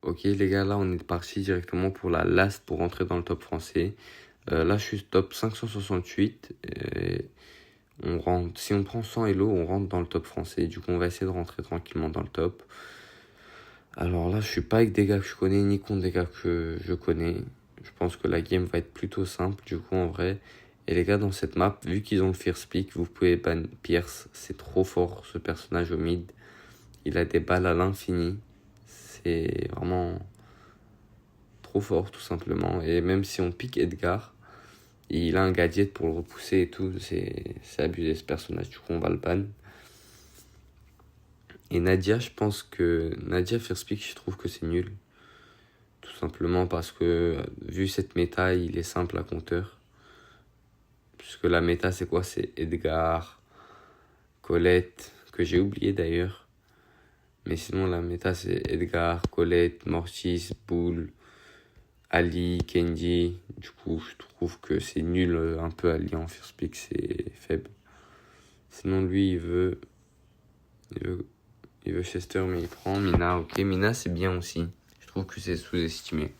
Ok les gars, là on est parti directement pour la last pour rentrer dans le top français. Là je suis top 568 et on rentre. Si on prend 100 elo, on rentre dans le top français. Du coup on va essayer de rentrer tranquillement dans le top. Alors là je suis pas avec des gars que je connais ni contre des gars que je connais. Je pense que la game va être plutôt simple du coup en vrai. Et les gars dans cette map, vu qu'ils ont le First Pick, vous pouvez ban Pierce. C'est trop fort ce personnage au mid. Il a des balles à l'infini. C'est vraiment trop fort tout simplement. Et même si on pique Edgar, il a un gadget pour le repousser et tout. C'est abusé ce personnage. Du coup on va le ban. Et Nadia, je pense que Nadia First Pick, je trouve que c'est nul. Tout simplement parce que vu cette méta, il est simple à counter. Puisque la méta c'est quoi? C'est Edgar, Colette, que j'ai oublié d'ailleurs. Mais sinon la méta c'est Edgar, Colette, Mortis, Bull, Ali, Kenji. Du coup je trouve que c'est nul un peu Ali en first pick, c'est faible. Sinon lui il veut Chester mais il prend Mina. Ok, Mina c'est bien aussi. Je trouve que c'est sous-estimé.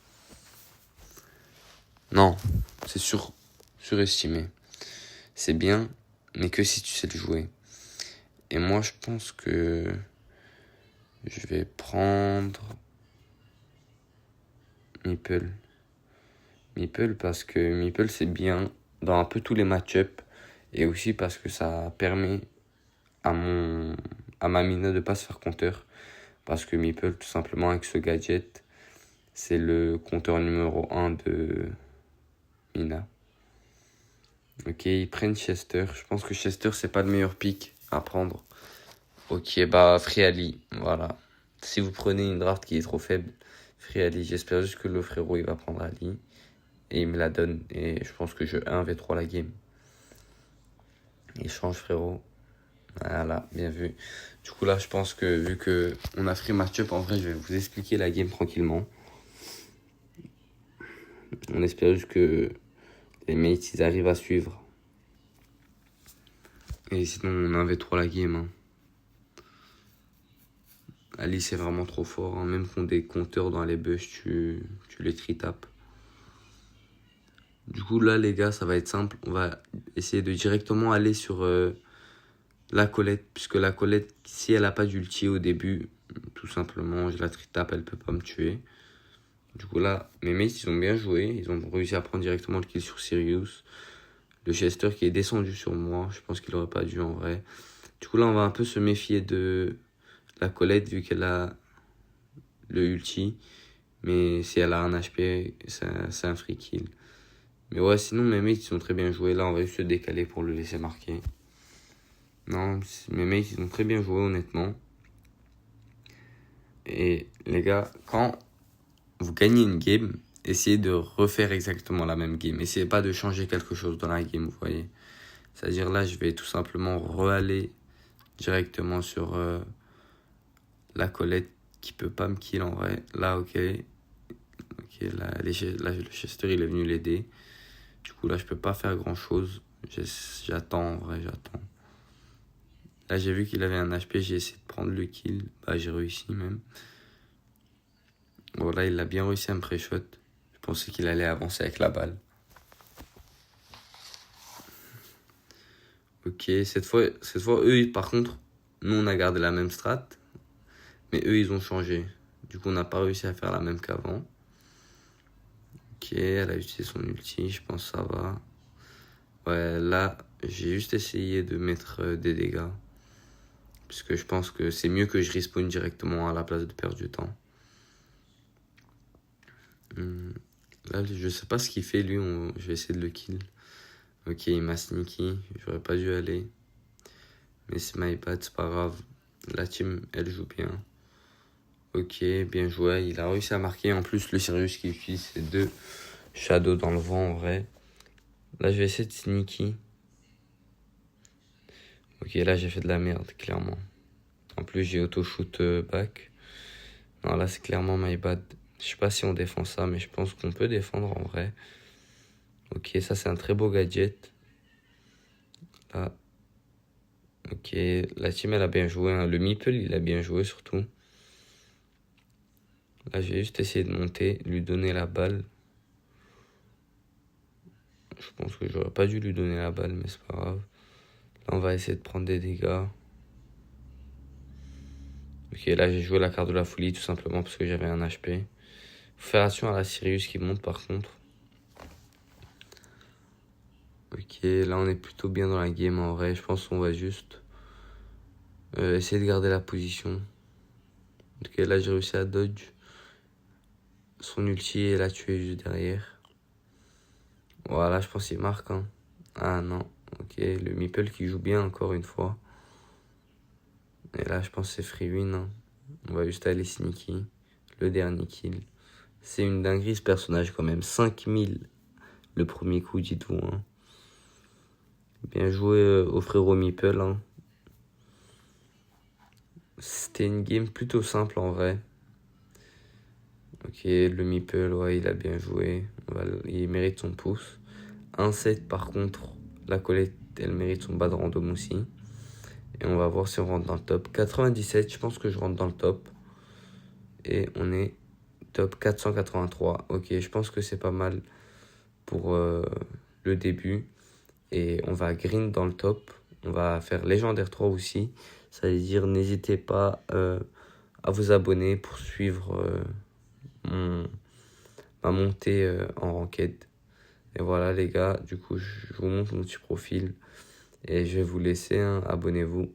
Non, c'est surestimé. C'est bien, mais que si tu sais le jouer. Et moi je pense que je vais prendre Meeple. Meeple parce que Meeple c'est bien dans un peu tous les match-ups et aussi parce que ça permet à ma Mina de pas se faire compteur parce que Meeple tout simplement avec ce gadget c'est le compteur numéro 1 de Mina. Ok, ils prennent Chester. Je pense que Chester c'est pas le meilleur pick à prendre. Ok, bah Free Ali, voilà. Si vous prenez une draft qui est trop faible, Free Ali, j'espère juste que le frérot il va prendre Ali et il me la donne et je pense que je 1v3 la game. Échange frérot. Voilà, bien vu. Du coup là je pense que vu que on a free match-up, en vrai je vais vous expliquer la game tranquillement. On espère juste que les mates ils arrivent à suivre. Et sinon on 1v3 la game. Hein. Ali c'est vraiment trop fort, hein. Même contre des compteurs dans les bush, tu les tri-tapes. Du coup là les gars ça va être simple, on va essayer de directement aller sur la Colette, puisque la Colette si elle a pas d'ulti au début, tout simplement je la tri-tape, elle peut pas me tuer. Du coup là mes mates ils ont bien joué, ils ont réussi à prendre directement le kill sur Sirius. Le Chester qui est descendu sur moi, je pense qu'il aurait pas dû en vrai. Du coup là on va un peu se méfier de la Colette vu qu'elle a le ulti. Mais si elle a un HP, c'est un free kill. Mais ouais, sinon mes mates ils ont très bien joué. Là on va juste se décaler pour le laisser marquer. Non, mes mates ils ont très bien joué honnêtement. Et les gars, quand vous gagnez une game, essayez de refaire exactement la même game. Essayez pas de changer quelque chose dans la game, vous voyez. C'est-à-dire là, je vais tout simplement re-aller directement sur la Colette qui peut pas me kill en vrai. Là, ok. Ok, là, le Chester il est venu l'aider. Du coup, là, je peux pas faire grand-chose. J'attends, en vrai, j'attends. Là, j'ai vu qu'il avait un HP, j'ai essayé de prendre le kill. Bah, j'ai réussi même. Bon, là, il a bien réussi à me pré-shot. Je pensais qu'il allait avancer avec la balle. Ok, cette fois, eux, par contre, nous, on a gardé la même strat. Mais eux, ils ont changé. Du coup, on n'a pas réussi à faire la même qu'avant. Ok, elle a utilisé son ulti, je pense que ça va. Ouais, là, j'ai juste essayé de mettre des dégâts. Parce que je pense que c'est mieux que je respawn directement à la place de perdre du temps. Là, je sais pas ce qu'il fait, lui. Je vais essayer de le kill. Ok, il m'a sneaky. J'aurais pas dû aller. Mais c'est my bad, c'est pas grave. La team, elle joue bien. Ok, bien joué. Il a réussi à marquer. En plus, le Sirius qui utilise ses 2 shadows dans le vent, en vrai. Là, je vais essayer de sneaky. Ok, là, j'ai fait de la merde, clairement. En plus, j'ai auto-shoot back. Non, là, c'est clairement my bad. Je sais pas si on défend ça, mais je pense qu'on peut défendre en vrai. Ok, ça, c'est un très beau gadget. Là. Ok, la team, elle a bien joué. Hein. Le Meeple, il a bien joué surtout. Là, j'ai juste essayé de monter, lui donner la balle. Je pense que j'aurais pas dû lui donner la balle, mais c'est pas grave. Là, on va essayer de prendre des dégâts. Ok, là, j'ai joué la carte de la folie, tout simplement parce que j'avais un HP. Faut faire attention à la Sirius qui monte, par contre. Ok, là, on est plutôt bien dans la game, en vrai. Je pense qu'on va juste essayer de garder la position. Ok, là, j'ai réussi à dodge. Son ulti et l'a tué juste derrière. Voilà, je pense qu'il marque. Hein. Ah non, ok, le Meeple qui joue bien encore une fois. Et là, je pense que c'est free win. Hein. On va juste aller sneaky. Le dernier kill. C'est une dinguerie ce personnage quand même. 5000 le premier coup, dites-vous. Hein. Bien joué au frérot Meeple. Hein. C'était une game plutôt simple en vrai. Ok, le Meeple, ouais, il a bien joué. Il mérite son pouce. 1-7 par contre, la Colette, elle mérite son bas de random aussi. Et on va voir si on rentre dans le top. 97, je pense que je rentre dans le top. Et on est top 483. Ok, je pense que c'est pas mal pour le début. Et on va green dans le top. On va faire légendaire 3 aussi. Ça veut dire n'hésitez pas à vous abonner pour suivre ma montée en ranked. Et voilà les gars, du coup je vous montre mon petit profil. Et je vais vous laisser, hein, abonnez-vous.